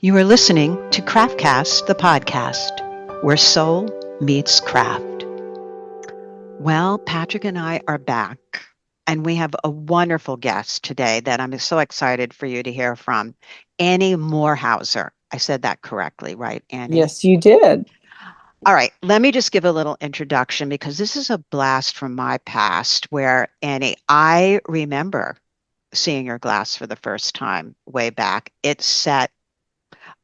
You are listening to CraftCast, the podcast, where soul meets craft. Well, Patrick and I are back, and we have a wonderful guest today that I'm so excited for you to hear from, Annie Morhauser. I said that correctly, right, Annie? Yes, you did. All right, let me just give a little introduction because this is a blast from my past where, Annie, I remember seeing your glass for the first time way back. It set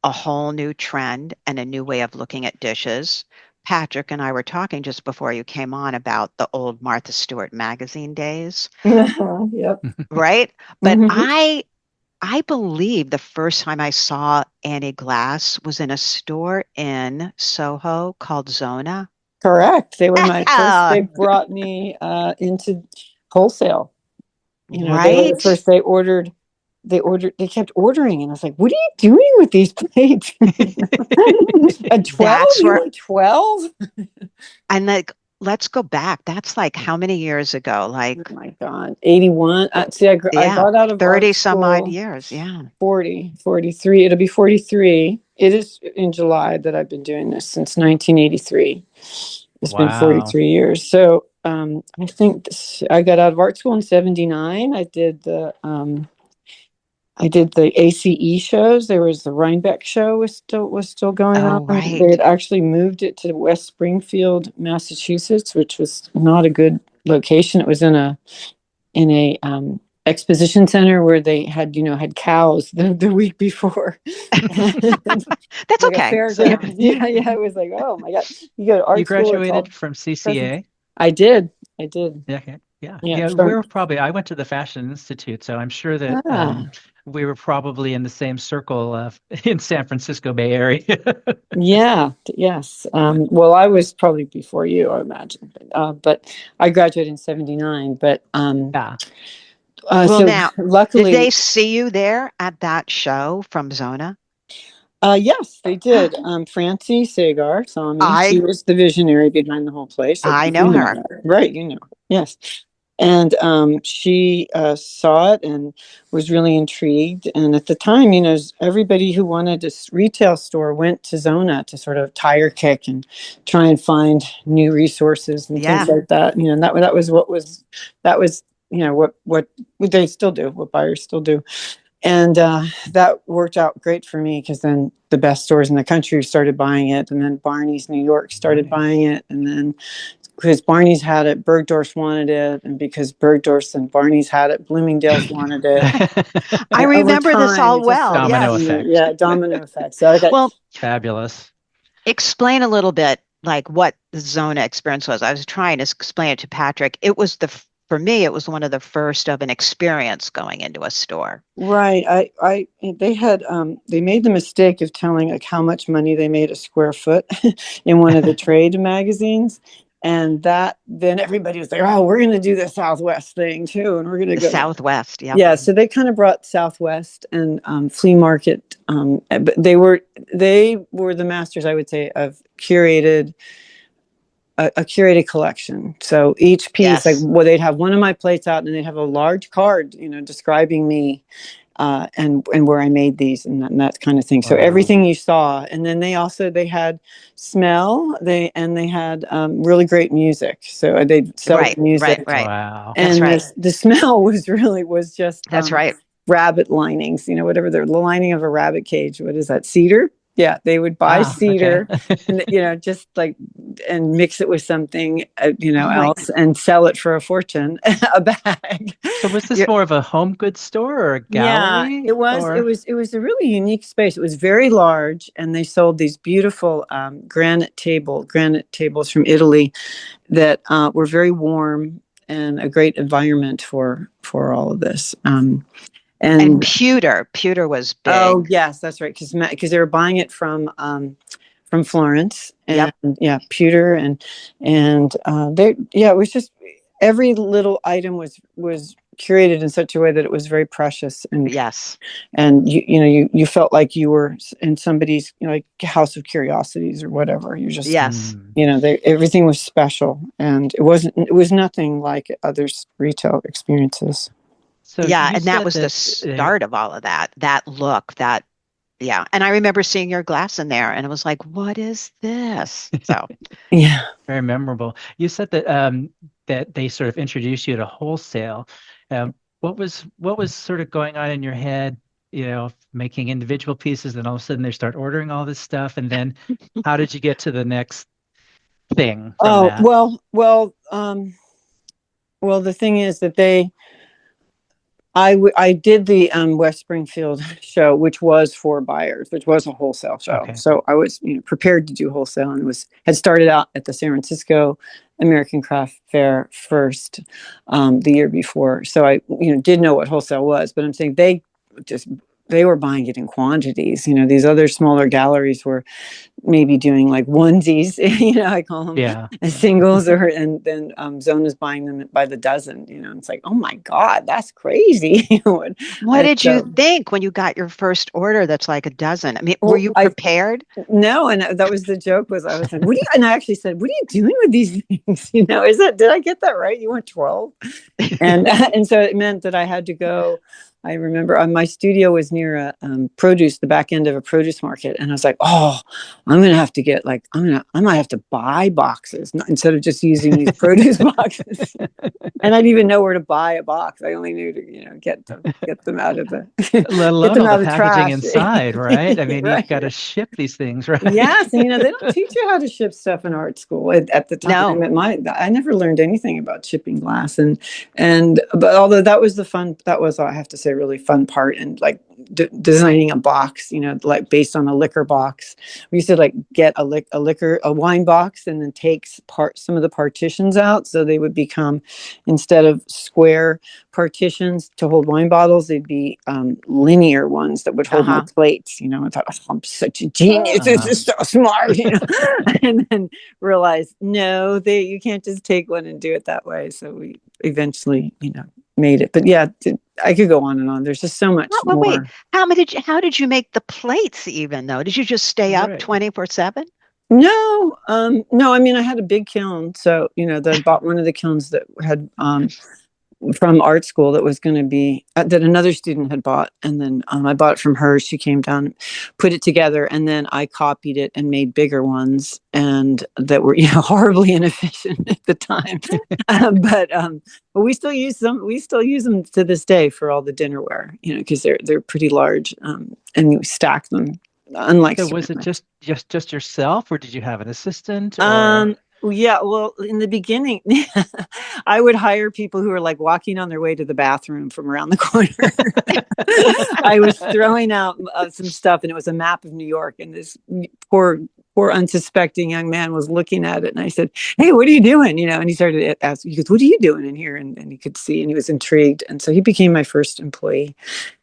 a whole new trend and a new way of looking at dishes. Patrick and I were talking just before you came on about the old Martha Stewart magazine days, Yep. right? But Mhm. I believe the first time I saw Annieglass was in a store in Soho called Zona. Correct. They were my first. Ah, They brought me into wholesale. They were the right? first. They kept ordering, and I was like, "What are you doing with these plates?" At 12, That's you where, were 12. and like, let's go back. That's like how many years ago? Oh Like, my God, 81. See, I yeah, got out of art 30 some odd school years. Yeah. 40, 43. It'll be 43. It is in July that I've been doing this since 1983. It's been Wow. 43 years. So I think I got out of art school in 79. I did the ACE shows. There was the Rhinebeck show was still going on. Oh, They right. had actually moved it to West Springfield, Massachusetts, which was not a good location. It was in a exposition center where they had cows the week before. That's Like a okay. So, fairground. Yeah. It was like, oh my God. You go to You art school, it's all graduated from presents. CCA? I did. I did. Yeah, okay. Yeah. Yeah. Yeah, From, I went to the Fashion Institute, so I'm sure that ah, we were probably in the same circle in San Francisco Bay Area. yeah. Yes. Well, I was probably before you, I imagine. But I graduated in 79. But Yeah. well, so now, did luckily, they see you there at that show from Zona? yes, they did. Francie Sagar saw me. She I was the visionary behind the whole place. I You know know her. that, right? Yes. And she saw it and was really intrigued. And at the time, everybody who wanted a retail store went to Zona to sort of tire kick and try and find new resources and things Yeah, like that. And that was what they still do, what buyers still do. And that worked out great for me because then the best stores in the country started buying it, and then Barney's New York started buying it, and then because Barney's had it, Bergdorf's wanted it, and because Bergdorf's and Barney's had it, Bloomingdale's wanted it. I And over remember this time, all it just well. Domino Yes. effect. domino effect. So I got Well, Fabulous. explain a little bit like what the Zona experience was. I was trying to explain it to Patrick. For me, it was one of the first of an experience going into a store. right. They made the mistake of telling like how much money they made a square foot in one of the trade magazines. And then everybody was like, "Oh, we're going to do the Southwest thing too, and we're going to The go." Southwest, yep. Yeah, so they kind of brought Southwest and flea market, but they were the masters, I would say, of a curated collection. So each piece, like, Yes. well, they'd have one of my plates out, and they'd have a large card, describing me, and where I made these and that kind of thing. So Wow. everything you saw, and then they had smell, they had really great music. So they'd sell Right, music, right. Wow. That's and right. the smell was just That's right. rabbit linings, whatever the lining of a rabbit cage. What is that? Cedar? Yeah, they would buy Ah, cedar, okay. and just like and mix it with something Oh my, else and sell it for a fortune, a bag. So was this you're, more of a home goods store or a Yeah, it gallery was. It or? was. It was a really unique space. It was very large, and they sold these beautiful granite tables from Italy that were very warm and a great environment for all of this. and And pewter was oh big. yes, that's right, because they were buying it from Florence, and Yep. yeah, pewter, and they yeah, it was just every little item was curated in such a way that it was very precious, Yes. and you felt like you were in somebody's like house of curiosities or whatever. You just Yes. Hmm. everything was special, and it was nothing like other retail experiences. So Yeah, you and that said was the that start of all of that. That look, that Yeah. And I remember seeing your glass in there and it was like, what is this? So, Yeah. Very memorable. You said that that they sort of introduced you to wholesale. Um, what was sort of going on in your head, making individual pieces, and all of a sudden they start ordering all this stuff, and then how did you get to the next thing from Oh, that? well, the thing is that I did the West Springfield show, which was for buyers, which was a wholesale show. Okay. So I was, prepared to do wholesale, and had started out at the San Francisco American Craft Fair first, the year before. So I, did know what wholesale was, but I'm saying just they were buying it in quantities. These other smaller galleries were maybe doing like onesies, I call them Yeah. singles, and then Zona's buying them by the dozen. It's like, oh my God, that's crazy. what And did you so, think when you got your first order that's like a dozen? I mean, were well, you I prepared? no, and that was the joke. Was I was like, what do you? And I actually said, what are you doing with these things? Did I get that right? You want 12? And and so it meant that I had to go. I remember my studio was near a the back end of a produce market, and I was like, "Oh, I'm gonna have to get I might have to buy boxes instead of just using these produce boxes." And I didn't even know where to buy a box. I only knew to get them out of the Let get alone them all the out of packaging trash. inside, right? I mean, you've Right. got to ship these things, right? Yes, and they don't teach you how to ship stuff in art school at the time. No. I never learned anything about shipping glass, but although that was, I have to say, really fun part, and like designing a box, like based on a liquor box. We used to like get a wine box, and then take some of the partitions out, so they would become, instead of square partitions to hold wine bottles, they'd be linear ones that would hold my Uh-huh. plates. I thought, oh, I'm such a genius. This Ah, is so smart. And then realized, no, you can't just take one and do it that way. So we eventually, made it. But yeah, I could go on and on. There's just so much Well, wait. more. How did you make the plates even though? Did you just stay up right. 24/7? No, no. I mean, I had a big kiln, so I bought one of the kilns that had from art school that was going to be that another student had bought, and then I bought it from her. She came down, put it together, and then I copied it and made bigger ones, and that were horribly inefficient at the time. But we still use them. We still use them to this day for all the dinnerware, because they're pretty large, and you stack them. Unlike So was it ceramic. just yourself, or did you have an assistant, or? Um, yeah, well, in the beginning, I would hire people who were like walking on their way to the bathroom from around the corner. I was throwing out some stuff, and it was a map of New York, and this poor unsuspecting young man was looking at it, and I said, "Hey, what are you doing?" And he started asking, he goes, "What are you doing in here?" And he could see, and he was intrigued, and so he became my first employee.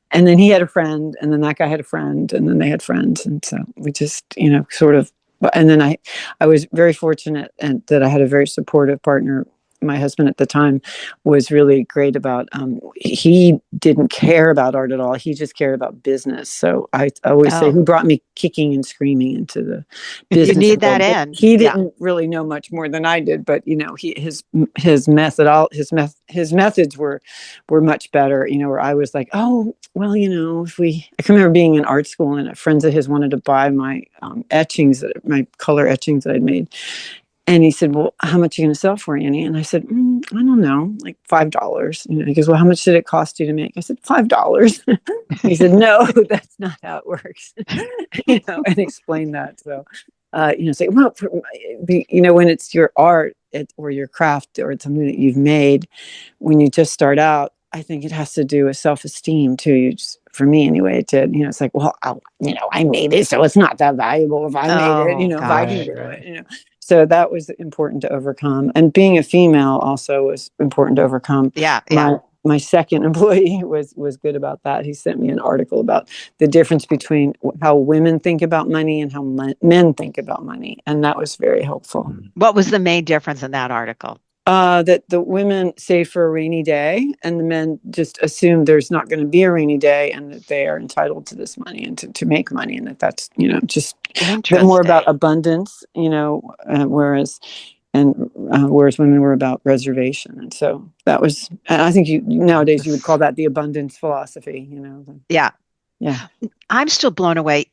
And then he had a friend, and then that guy had a friend, and then they had friends, and so we just, sort of. And then I was very fortunate, and that I had a very supportive partner. My husband at the time was really great about. He didn't care about art at all. He just cared about business. So I always say Oh, he brought me kicking and screaming into the you business need that world. But in. he Yeah. didn't really know much more than I did. But his method, his methods were much better. Where I was like, oh, well, I can remember being in art school, and friends of his wanted to buy my my color etchings that I'd made. And he said, well, how much are you going to sell for, Annie? And I said, I don't know, like $5. He goes, well, how much did it cost you to make? I said, $5. He said, no, that's not how it works. And explain that. So, say, well, when it's your art or your craft, or it's something that you've made, when you just start out, I think it has to do with self-esteem too. For me anyway, it did. It's like, well, I made it, so it's not that valuable if I made it. Oh If I can gosh. Right, do it. right. So that was important to overcome. And being a female also was important to overcome. Yeah, yeah. My second employee was good about that. He sent me an article about the difference between how women think about money and how men think about money, and that was very helpful. Mm. What was the main difference in that article? That the women save for a rainy day, and the men just assume there's not going to be a rainy day, and that they are entitled to this money and to make money, and that's just a bit more about Interesting. abundance, whereas women were about reservation. And so that was, I think nowadays you would call This, that the abundance philosophy. Yeah. Yeah. I'm still blown away.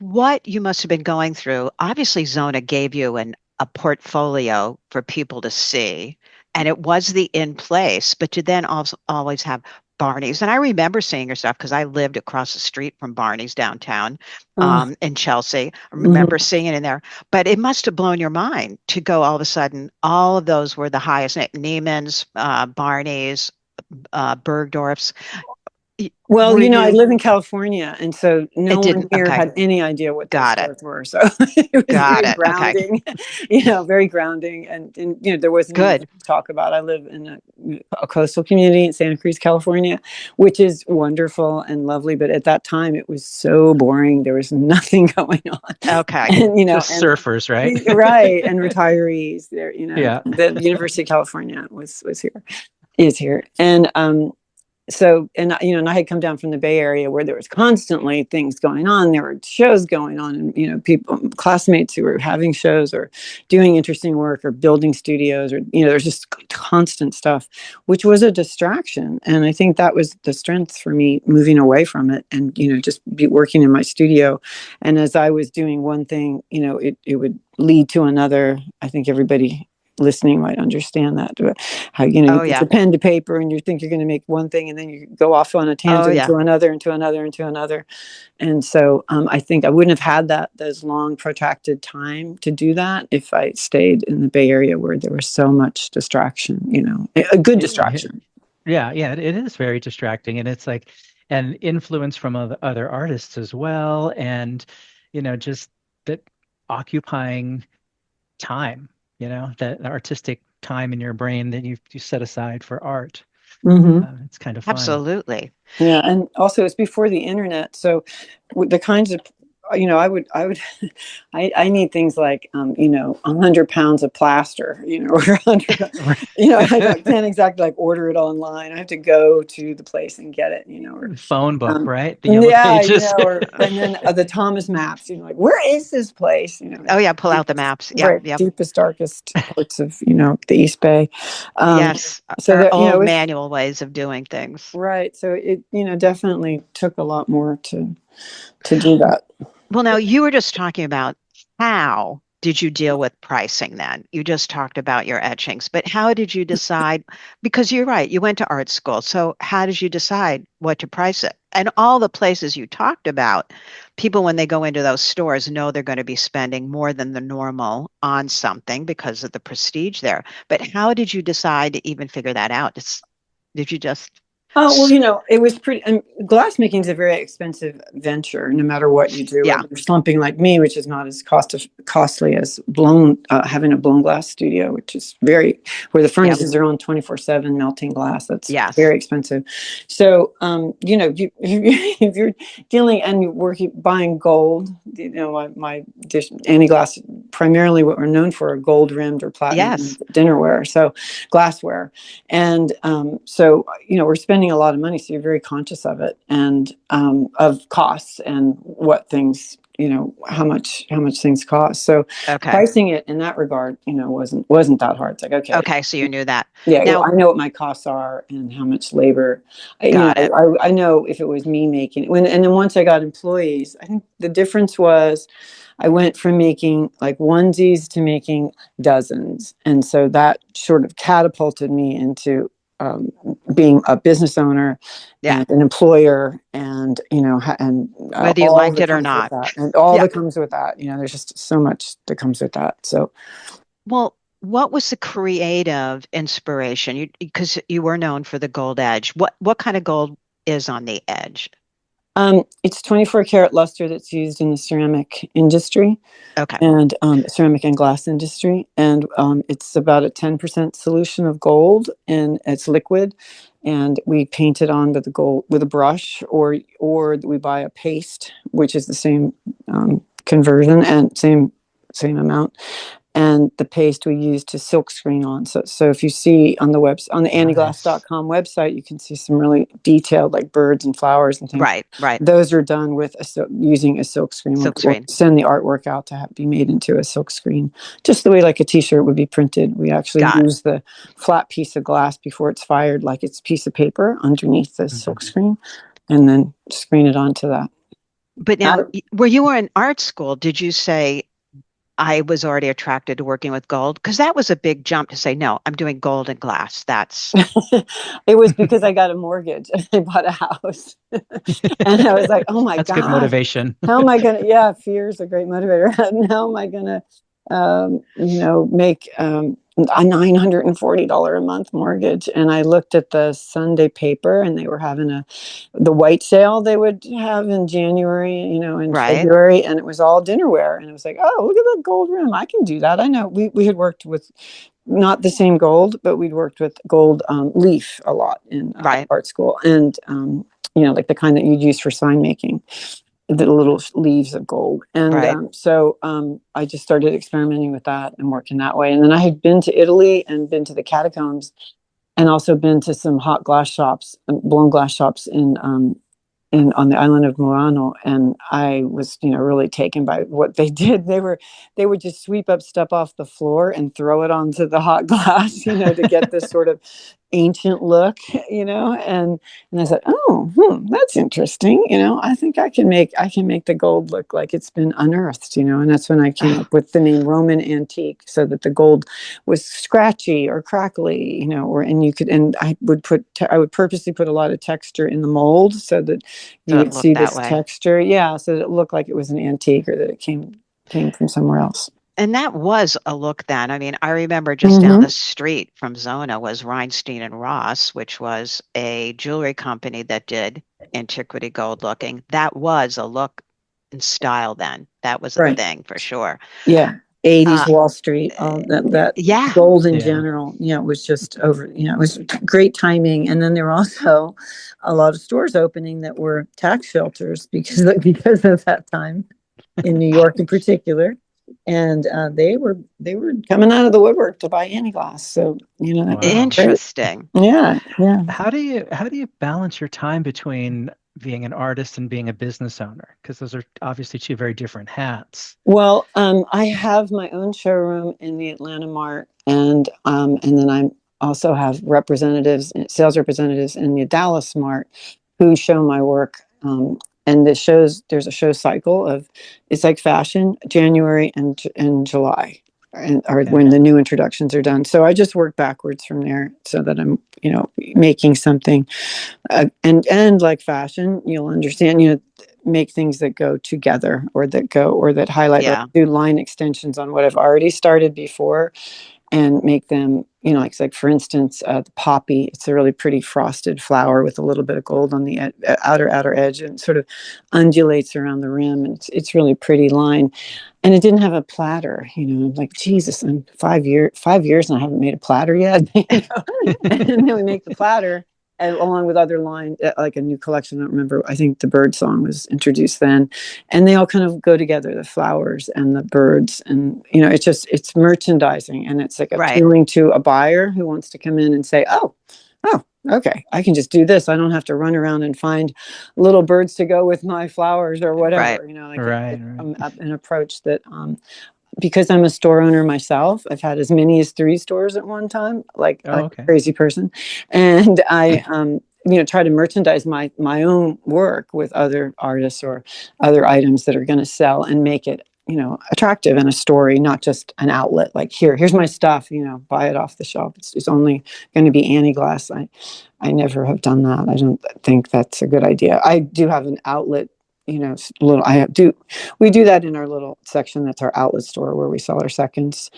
What you must have been going through. Obviously, Zona gave you a portfolio for people to see, and it was the in place, but to then also always have Barney's. And I remember seeing your stuff because I lived across the street from Barney's downtown Uh, in Chelsea. I remember mhm. seeing it in there, but it must have blown your mind to go all of a sudden. All of those were the highest. Neiman's, Barney's, Bergdorf's. Well, Were I you? live in California, and so no It one didn't. here Okay, had any idea what those got it. stores were. So it was Got very it. Okay. grounding, very grounding. And there wasn't Good. anything to talk about. I live in a coastal community in Santa Cruz, California, which is wonderful and lovely. But at that time, it was so boring. There was nothing going on. Okay. And, Just surfers, right? right. And retirees there, Yeah. the University of California was here, is here. And I had come down from the Bay Area where there was constantly things going on. There were shows going on, and people, classmates who were having shows or doing interesting work or building studios, or there's just constant stuff, which was a distraction. And I think that was the strength for me moving away from it, and just be working in my studio. And as I was doing one thing, it would lead to another. I think everybody listening might understand that, how you Oh put yeah. your pen to paper and you think you're going to make one thing, and then you go off on a Oh tangent yeah. to another and to another and to another. And so I think I wouldn't have had those long protracted time to do that if I stayed in the Bay Area, where there was so much distraction, a good distraction. Yeah, yeah, it is very distracting, and it's like an influence from other artists as well, and just that occupying time, that artistic time in your brain that you set aside for art. Mm-hmm. It's kind of fun. Absolutely. Yeah, and also it's before the internet, so the kinds of I would I need things like 100 pounds of plaster, or 100. I can't exactly like order it online. I have to go to the place and get it, or Phone book, right? The Yellow yeah, Pages. or and then the Thomas maps, like where is this place? Oh yeah. Pull out the Deepest, maps. Yep. right, Yep. deepest, darkest parts of the East Bay. Um, Yes. so Our that old it's manual ways of doing things. right. So it definitely took a lot more to do that. Well, now you were just talking about how did you deal with pricing then? You just talked about your etchings, but how did you decide? Because you're right, you went to art school. So how did you decide what to price it? And all the places you talked about, people when they go into those stores know they're going to be spending more than the normal on something because of the prestige there. But how did you decide to even figure that out? Did you just Oh, well, it was pretty, and glassmaking is a very expensive venture, no matter what you do, yeah, whether you're slumping like me, which is not as costly as having a blown glass studio, which is where the yep, furnaces are on 24/7 melting glass. That's yes. very expensive. So, if you're dealing and you're buying gold, my dish, Annieglass, primarily what we're known for are gold rimmed or platinum Yes. dinnerware. So glassware. And so, we're spending a lot of money. So you're very conscious of it, and of costs and what things, how much things cost. So Okay. pricing it in that regard, wasn't that hard. It's like, okay, Okay, so you knew that. yeah, Now, I know what my costs are and how much labor. got it. I know if it was me making it. And then once I got employees, I think the difference was I went from making like onesies to making dozens. And so that sort of catapulted me into being a business owner Yeah, and an employer, and whether you all liked that it or comes with not. that, and all Yeah. that comes with that. There's just so much that comes with that. So Well, what was the creative inspiration? Because you were known for the gold edge. What kind of gold is on the edge? it's 24 karat luster that's used in the ceramic industry, Okay. and ceramic and glass industry, and it's about a 10% solution of gold, and it's liquid, and we paint it on with the gold with a brush, or we buy a paste, which is the same conversion and same amount, and the paste we use to silk screen on. So if you see on the Nice. annieglass.com website, you can see some really detailed, like birds and flowers and things. Right, right. Those are done with using a silk screen. Silk We'll screen. send the artwork out to be made into a silk screen, just the way like a t-shirt would be printed. We actually Got use the flat piece of glass before it's fired, like it's a piece of paper underneath the silk Mhm. screen. and then screen it onto that. But I, now, where you were in art school, did you say, I was already attracted to working with gold? Because that was a big jump to say, no, I'm doing gold and glass. That's it was because I got a mortgage. I bought a house. And I was like, oh my That's good gosh, motivation. how am I going to, yeah, fear is a great motivator. How am I going to, make a $940 a month mortgage? And I looked at the Sunday paper, and they were having the white sale they would have in January, in right. February, and it was all dinnerware. And I was like, oh, look at that gold rim. I can do that. I know we had worked with not the same gold, but we'd worked with gold leaf a lot in Right. art school. And, like the kind that you'd use for sign making, the little leaves of gold. And Right. I just started experimenting with that and working that way. And then I had been to Italy and been to the catacombs, and also been to some hot glass shops, blown glass shops on the island of Murano, and I was, really taken by what they did. They would just sweep up stuff off the floor and throw it onto the hot glass, to get this sort of ancient look, and I said, oh, that's interesting. I think I can make the gold look like it's been unearthed, and that's when I came up with the name Roman antique, so that the gold was scratchy or crackly, and I would purposely put a lot of texture in the mold so that you So it would see looked that this way. texture. Yeah, so that it looked like it was an antique, or that it came from somewhere else. And that was a look then. I mean, I remember just down the Mm-hmm. street from Zona was Reinstein and Ross, which was a jewelry company that did antiquity gold looking. That was a look and style then. That was a Right. thing for sure. Yeah. 80s Uh, Wall Street, that yeah, gold in Yeah. general, was just over, it was great timing. And then there were also a lot of stores opening that were tax shelters because of that time in New York in particular. And they were coming out of the woodwork to buy Annieglass. So, that was Wow. great. interesting. Yeah, yeah. How do you balance your time between being an artist and being a business owner? Because those are obviously two very different hats. Well, I have my own showroom in the Atlanta Mart, and then I also have sales representatives in the Dallas Mart who show my work. And there's a show cycle of, it's like fashion, January and July, or Okay. when the new introductions are done. So I just work backwards from there, so that I'm, making something, and like fashion, you'll understand, make things that go together, or that highlight, or Yeah, do line extensions on what I've already started before, and make them, like for instance, the poppy. It's a really pretty frosted flower with a little bit of gold on the outer edge, and sort of undulates around the rim. And it's really pretty line. And it didn't have a platter. I'm like, Jesus, I'm 5 years and I haven't made a platter yet. And then we make the platter, and along with other line, like a new collection. I don't remember. I think the bird song was introduced then, and they all kind of go together, the flowers and the birds. And it's merchandising, and it's like right, appealing to a buyer who wants to come in and say, oh, okay, I can just do this. I don't have to run around and find little birds to go with my flowers or right, whatever. Like Right, right. an approach that, because I'm a store owner myself, I've had as many as 3 stores at one time, Oh, like a okay. crazy person. And I, try to merchandise my own work with other artists or other items that are going to sell, and make it, attractive, and a story, not just an outlet. Like, here's my stuff, buy it off the shelf. It's only going to be Annieglass. I never have done that. I don't think that's a good idea. I do have an outlet, little, we do that in our little section. That's our outlet store where we sell our seconds.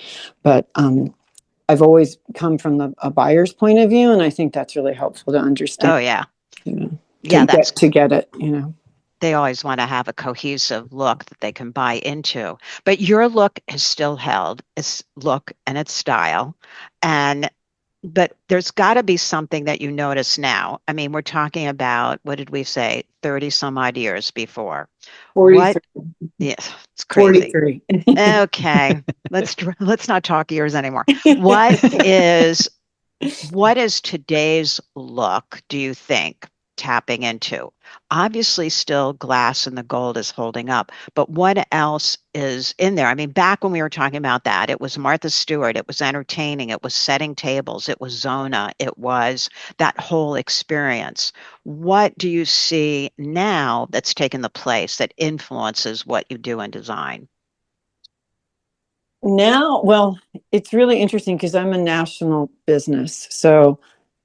But I've always come from a buyer's point of view, and I think that's really helpful to understand, oh yeah, you know, yeah. That's to get it, they always want to have a cohesive look that they can buy into. But your look has still held its look and its style. And but there's got to be something that you notice now. I mean, we're talking about, what did we say, 30 some odd years before. What? 43. Yes, it's crazy. 43. Okay, let's not talk years anymore. What is what is today's look, do you think? tapping into? Obviously, still glass and the gold is holding up, but what else is in there? I mean, back when we were talking about that, it was Martha Stewart, it was entertaining, it was setting tables, it was Zona, it was that whole experience. What do you see now that's taken the place that influences what you do in design? Now, well, it's really interesting because I'm a national business. So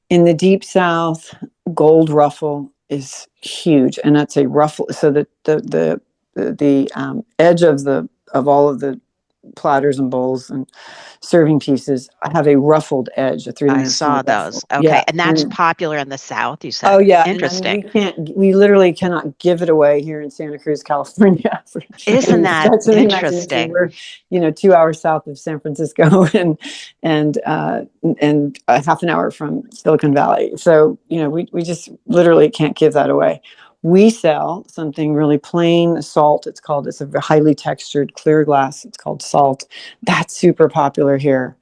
in the deep South, gold ruffle is huge, and that's a ruffle. So the edge of the of all of the platters and bowls and serving pieces have a ruffled edge, a I three-dimensional saw ruffle. those. Okay. Yeah, And that's and popular in the South, you oh said. yeah, and I mean Interesting. we literally cannot give it away here in Santa Cruz, California. Isn't And that such an imagination. interesting? We're 2 hours south of San Francisco and a half an hour from Silicon Valley. So we just literally can't give that away. We sell something really plain, salt. It's a highly textured clear glass. It's called salt. That's super popular here,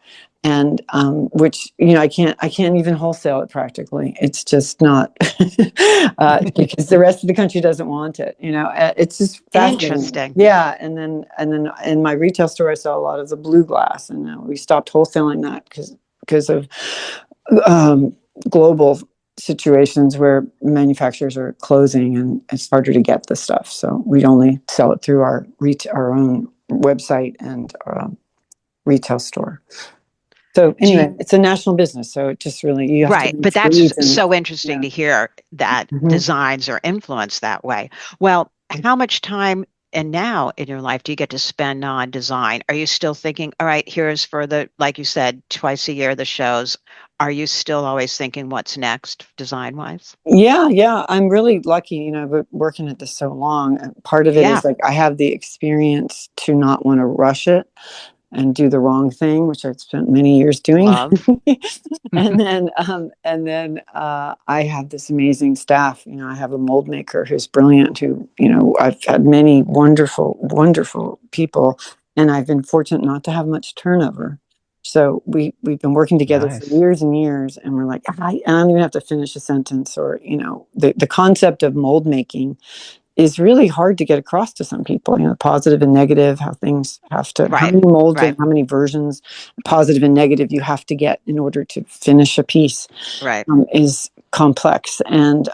and which I can't even wholesale it practically. It's just not because the rest of the country doesn't want it. It's just fascinating. Interesting. Yeah, and then in my retail store, I saw a lot of the blue glass, and we stopped wholesaling that because of um, global situations where manufacturers are closing and it's harder to get the stuff. So we only sell it through our own website and retail store. So Do you, anyway, it's a national business, so it just really you have to right. be But that's squeezed and so interesting yeah. to hear that Mhm. designs are influenced that way. Well, how much time and now in your life do you get to spend on design? Are you still thinking, all right, here's for the, like you said, twice a year, the shows. Are you still always thinking what's next design wise? Yeah, yeah. I'm really lucky, I've been working at this so long. And part of it Yeah. is like I have the experience to not want to rush it and do the wrong thing, which I've spent many years doing. Love. And then I have this amazing staff. I have a mold maker who's brilliant. I've had many wonderful, wonderful people, and I've been fortunate not to have much turnover. So we've been working together for Nice. years and years, and we're like, I don't even have to finish a sentence, or the concept of mold making is really hard to get across to some people. Positive and negative, how Right. many molds and Right. how many versions, positive and negative, you have to get in order to finish a piece Right. is complex. And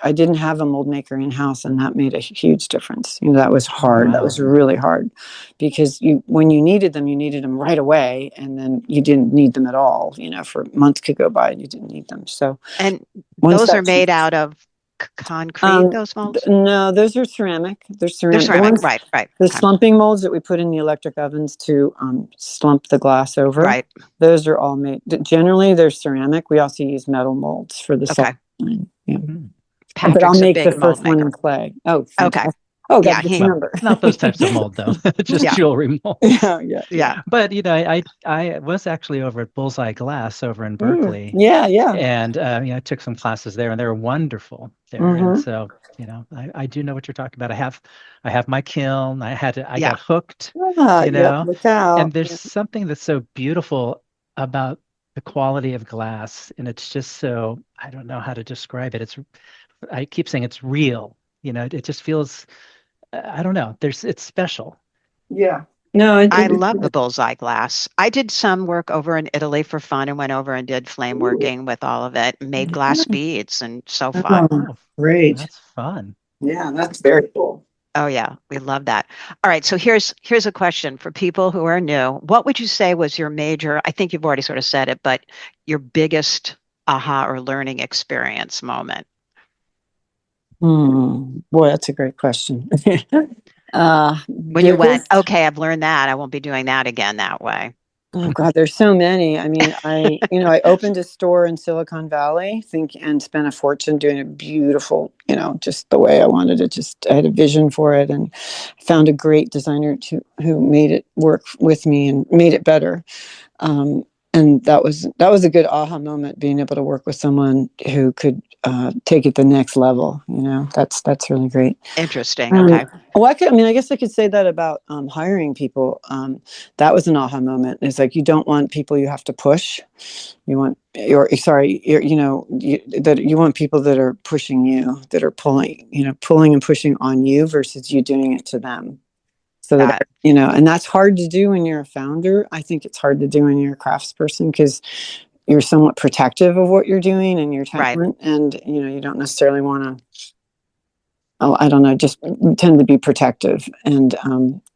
I didn't have a mold maker in house, and that made a huge difference. That was Oh, hard. That wow. was really hard because when you needed them right away, and then you didn't need them at all. For months could go by and you didn't need them. So And once those are that made out of concrete, um, those molds? no, those are ceramic. They're They're ceramic. The ceramic. ones, Right. Right. the Okay. slumping molds that we put in the electric ovens to slump the glass over, Right. those are all made. Generally, they're ceramic. We also use metal molds for the salt Okay. line. Yeah. Hmm. But I'll Patrick's a make the big mold first one maker. in clay. Oh, Okay. fantastic. Oh, got Yeah. to get your He, Well, number. not those types of mold though, just yeah. jewelry molds. Yeah, yeah, Yeah. yeah. But I was actually over at Bullseye Glass over in Berkeley, Yeah, yeah. and I took some classes there, and they were wonderful there. And Mm-hmm. so I do know what you're talking about. I have my kiln. I Yeah. got hooked, Ah, you yep, know, look out. and there's something that's so beautiful about the quality of glass, and it's just so I don't know how to describe it. I keep saying it's real. It just feels I don't know. It's special. Yeah. No, I love the bullseye glass. I did some work over in Italy for fun and went over and did flame working with all of it, made glass yeah. beads and so fun. Oh, Oh, great. that's fun. Yeah, that's very cool. Oh yeah, we love that. All right, so here's a question for people who are new. What would you say was your major, I think you've already sort of said it, but your biggest aha or learning experience moment? Boy, that's a great question. When you went, Biggest. okay, I've learned that. I won't be doing that again that way. Oh God, there's so many. I mean, I opened a store in Silicon Valley, and spent a fortune doing it beautiful, just the way I wanted it. Just I had a vision for it, and found a great designer who made it work with me and made it better. Um, and that was a good aha moment, being able to work with someone who could take it the next level. That's really great. Interesting. Um, Okay. Oh, I mean, I guess I could say that about hiring people. That was an aha moment. It's like you don't want people you have to push. You want, that you want people that are pushing you, that are pulling and pushing on you versus you doing it to them. So that, That and that's hard to do when you're a founder. I think it's hard to do when you're a craftsperson because you're somewhat protective of what you're doing and your right. talent. And, you don't necessarily want to, I don't know, just tend to be protective. And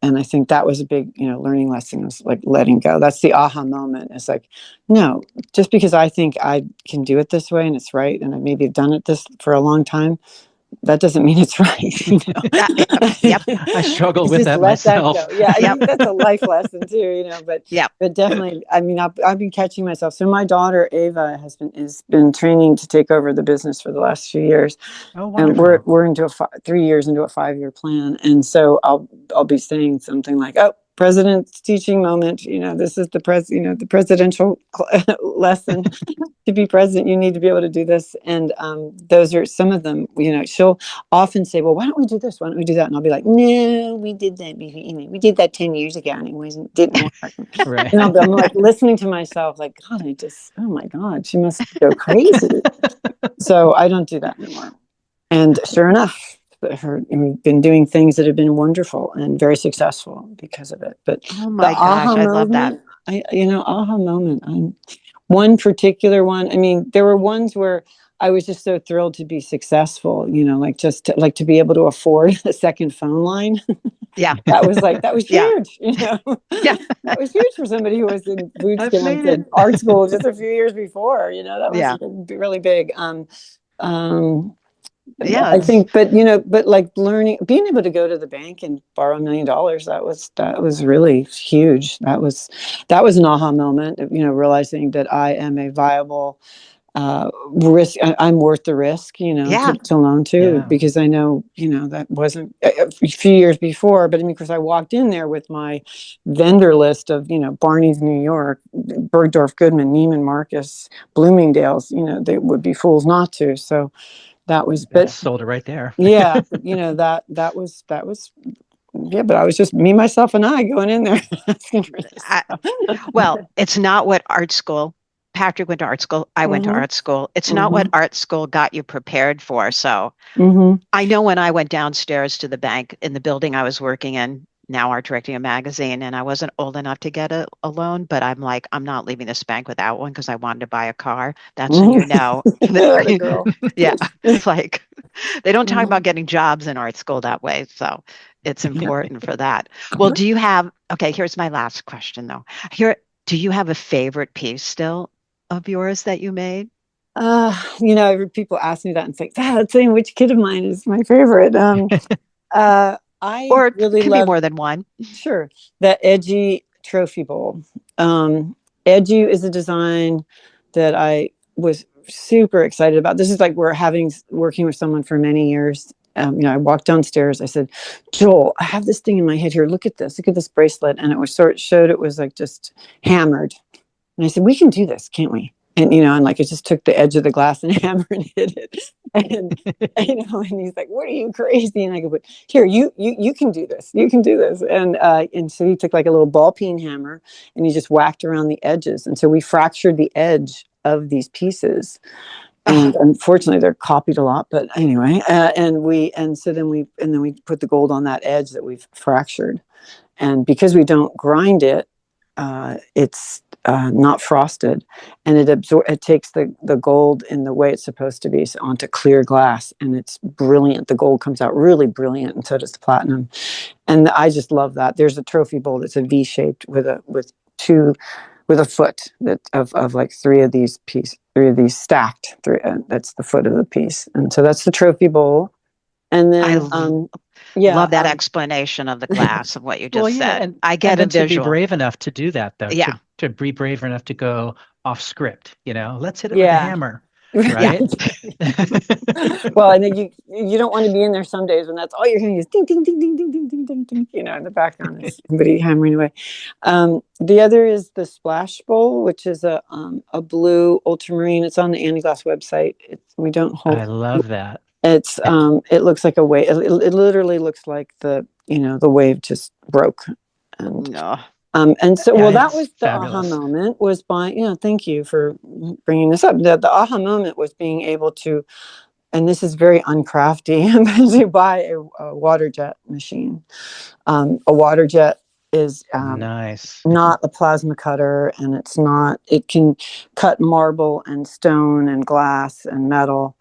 I think that was a big, learning lesson, was like letting go. That's the aha moment. It's like, no, just because I think I can do it this way and it's right, and I maybe have done it this for a long time, that doesn't mean it's right. Yep. I struggle with Just that let that go. myself. Yeah, I Yep. think that's a life lesson too. But Yep. definitely, I mean, I've been catching myself. So my daughter Ava has been training to take over the business for the last few years, Oh, and wonderful. we're into 3 years into a 5-year plan. And so I'll be saying something like, "Oh, president's teaching moment. This is the presidential lesson." To be president, you need to be able to do this. And those are some of them. She'll often say, "Well, why don't we do this? Why don't we do that?" And I'll be like, "No, we did that. We did that 10 years ago, and didn't work." Right. And I'm like listening to myself, like, God, oh my God, she must go crazy. So I don't do that anymore. And sure enough, we've been doing things that have been wonderful and very successful because of it. But Oh the my aha gosh, I love that. moment, aha moment. One particular one. I mean, there were ones where I was just so thrilled to be successful. Like just to be able to afford a second phone line. Yeah. That was Yeah. huge. Yeah. That was huge for somebody who was in boot I've camp made it. and art school just a few years before. That was Yeah. really big. Um, Yeah. I It's think, but like being able to go to the bank and borrow $1 million, that was really huge. That was an aha moment. Realizing that I am a viable risk. I'm worth the risk. yeah. To loan to, Yeah. because I know that wasn't a few years before. But I mean, because I walked in there with my vendor list of Barney's New York, Bergdorf Goodman, Neiman Marcus, Bloomingdale's. They would be fools not to. So that was, That's but sold it right there. yeah, but that was yeah, but I was just me, myself, and I going in there asking for this I, stuff. well, it's not what art school. Patrick went to art school. I went to Hmm. art school. It's not what Hmm. art school got you prepared for. So Hmm. I know when I went downstairs to the bank in the building I was working in, now art directing a magazine, and I wasn't old enough to get a loan, but I'm like, I'm not leaving this bank without one because I wanted to buy a car. That's when Hmm. you know. The girl. Yeah, it's like they don't talk Hmm. about getting jobs in art school that way. So it's important for that. Well, do you have, okay, here's my last question though. Here, do you have a favorite piece still of yours that you made? People ask me that and say, "God, saying which kid of mine is my favorite." I Or it really can be love, more than one. sure, that edgy trophy bowl. Edgy is a design that I was super excited about. This is like working with someone for many years. I walked downstairs. I said, "Joel, I have this thing in my head here. Look at this. Look at this bracelet." And it was showed it was like just hammered. And I said, "We can do this, can't we?" And like I just took the edge of the glass and hammer and hit it. And he's like, "What are you, crazy?" And I go, "But here, you can do this. You can do this." And so he took like a little ball peen hammer and he just whacked around the edges. And so we fractured the edge of these pieces. Oh, And unfortunately, they're copied a lot. But anyway, and then we put the gold on that edge that we've fractured. And because we don't grind it, it's not frosted, and it takes the gold in the way it's supposed to be, so onto clear glass, and it's brilliant. The gold comes out really brilliant, and so does the platinum. And I just love that. There's a trophy bowl that's a V shaped with a foot of like three of these stacked. That's the foot of the piece, and so that's the trophy bowl. And I then yeah. love that explanation of the glass of what you Well, just yeah, said. and I and get a then to be visual. brave enough to do that though, Yeah. to be brave enough to go off script, let's hit it with a Yeah. hammer, Yeah. right? Well, and then you don't want to be in there some days when that's all you're hearing is ding ding ding ding ding ding ding ding ding. In the background is somebody hammering away. The other is the Splash Bowl, which is a blue ultramarine. It's on the Annieglass website. We don't hold. I love that. It looks like a wave. It literally looks like the wave just broke. And No. and so, Yeah, well, that it's was the aha fabulous. moment was thank you for bringing this up. The aha moment was being able to, and this is very uncrafty, to buy a water jet machine. A water jet is Nice. not a plasma cutter, and it can cut marble and stone and glass and metal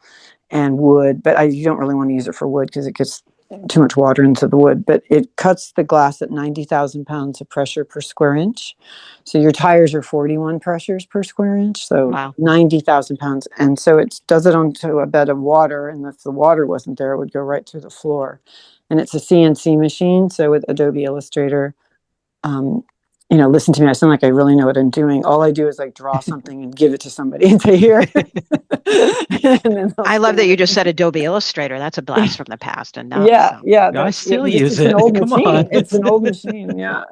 and wood, but you don't really want to use it for wood because it gets too much water into the wood. But it cuts the glass at 90,000 pounds of pressure per square inch. So your tires are 41 pressures per square inch, so Wow. 90,000 pounds. And so it does it onto a bed of water, and if the water wasn't there, it would go right through the floor. And it's a CNC machine, so with Adobe Illustrator, um, listen to me. I sound like I really know what I'm doing. All I do is like draw something and give it to somebody and say, here. And then they'll I love that scan you it. just said Adobe Illustrator. That's a blast from the past, and now Yeah, so yeah. I still use It's an it. old Come on. machine. It's an old machine. Yeah.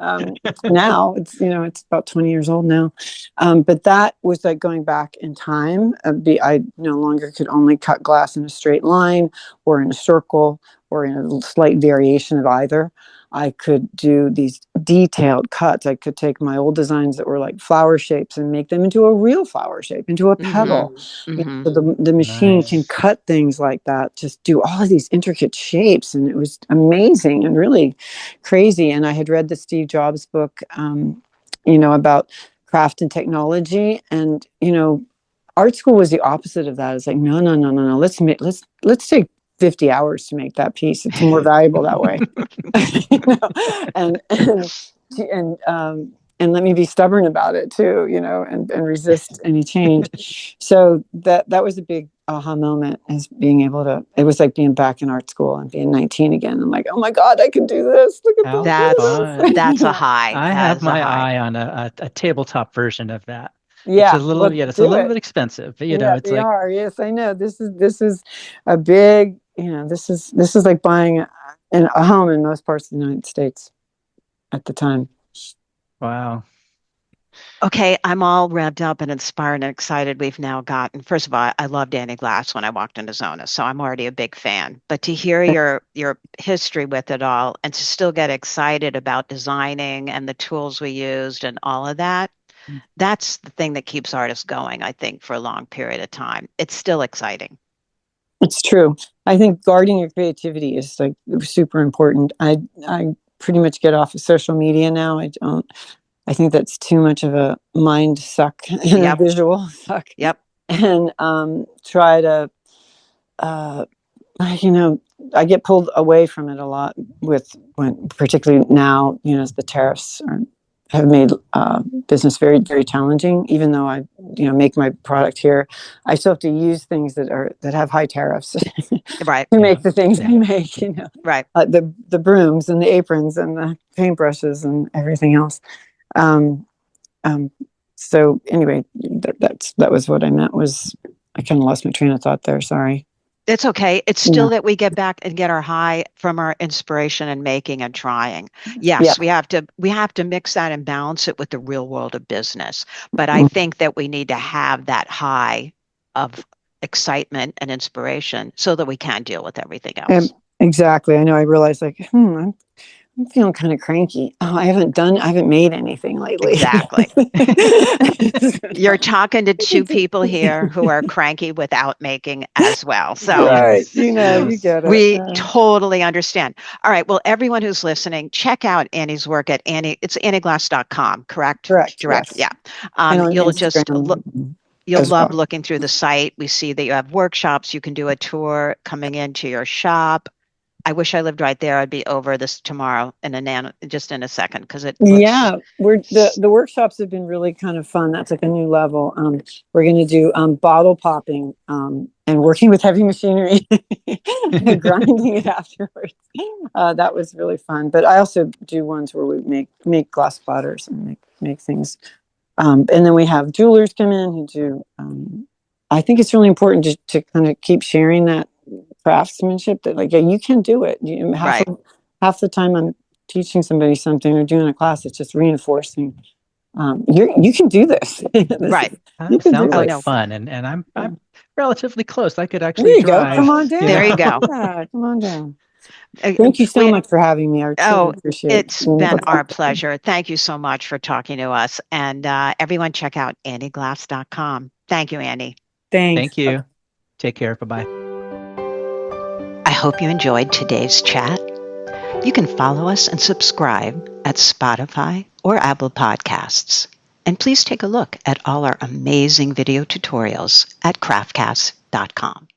Now it's about 20 years old now. But that was like going back in time. I no longer could only cut glass in a straight line or in a circle or in a slight variation of either. I could do these detailed cuts. I could take my old designs that were like flower shapes and make them into a real flower shape, into a hmm petal. hmm So the machine can Nice. cut things like that, just do all of these intricate shapes. And it was amazing and really crazy. And I had read the Steve Jobs book, about craft and technology. And, art school was the opposite of that. It's like, no, no, no, no, no. Let's take 50 hours to make that piece. It's more valuable that way. you know, and and and let me be stubborn about it too, and resist any change. So that was a big aha moment, as being able to. It was like being back in art school and being 19 again. I'm like, oh my god, I can do this. Look at How That's fun. that's a high. I That have is a my high. eye on a tabletop version of that. It's a Yeah, little, well, yeah, it's a do little it. bit expensive, but Yeah, it's they like, are. Yes, I know. This is a big. This is like buying a home in most parts of the United States at the time. wow. Okay, I'm all revved up and inspired and excited. We've now gotten, first of all, I loved Annieglass when I walked into Zona, so I'm already a big fan. But to hear your history with it all and to still get excited about designing and the tools we used and all of that, that's the thing that keeps artists going, I think, for a long period of time. It's still exciting. It's true. I think guarding your creativity is like super important. I pretty much get off of social media now. I don't. I think that's too much of a mind suck and a Yep, visual suck. yep. And try to, uh, you know, I get pulled away from it a lot particularly now, as the tariffs have made business very, very challenging. Even though I, make my product here, I still have to use things that have high tariffs Right, to Yeah. make the things I Yeah. make. right. The brooms and the aprons and the paintbrushes and everything else. Um, um, so anyway, that was what I meant. Was I kind of lost my train of thought there? Sorry. It's okay. It's Yeah. still that we get back and get our high from our inspiration and making and trying. Yeah. Yes, we have to mix that and balance it with the real world of business. But I Mm. think that we need to have that high of excitement and inspiration so that we can deal with everything else. Exactly. I know. I realized like, I'm feeling kind of cranky. Oh, I haven't made anything lately. Exactly. You're talking to two people here who are cranky without making as well. So Right. Yes. You Yes. get it. we totally understand. All right. Well, everyone who's listening, check out Annie's work at it's annieglass.com, correct? Correct. Direct. Yes. Yeah. And on You'll just look, Instagram you'll as love well. looking through the site. We see that you have workshops. You can do a tour coming into your shop. I wish I lived right there. I'd be over this tomorrow just in a second because it looks Yeah, we're the workshops have been really kind of fun. That's like a new level. We're going to do bottle popping and working with heavy machinery and grinding it afterwards. That was really fun. But I also do ones where we make glass platters and make things. And then we have jewelers come in who do. I think it's really important to kind of keep sharing that craftsmanship. That like, yeah, you can do it. right. Half the time I'm teaching somebody something or doing a class, it's just reinforcing. You can do this. Right. You can do Sounds Oh, like no. this. fun, and I'm relatively close. I could There actually you go. Come drive, on down. you There you know. go. Yeah, come on down. Uh, Thank you so We, much for having me. I truly oh, appreciate it's being able been to our talk to you. pleasure. Thank you so much for talking to us. And everyone check out annieglass.com. Thank you, Annie. Thanks. Thank you. Take care. Bye-bye. I hope you enjoyed today's chat. You can follow us and subscribe at Spotify or Apple Podcasts. And please take a look at all our amazing video tutorials at craftcast.com.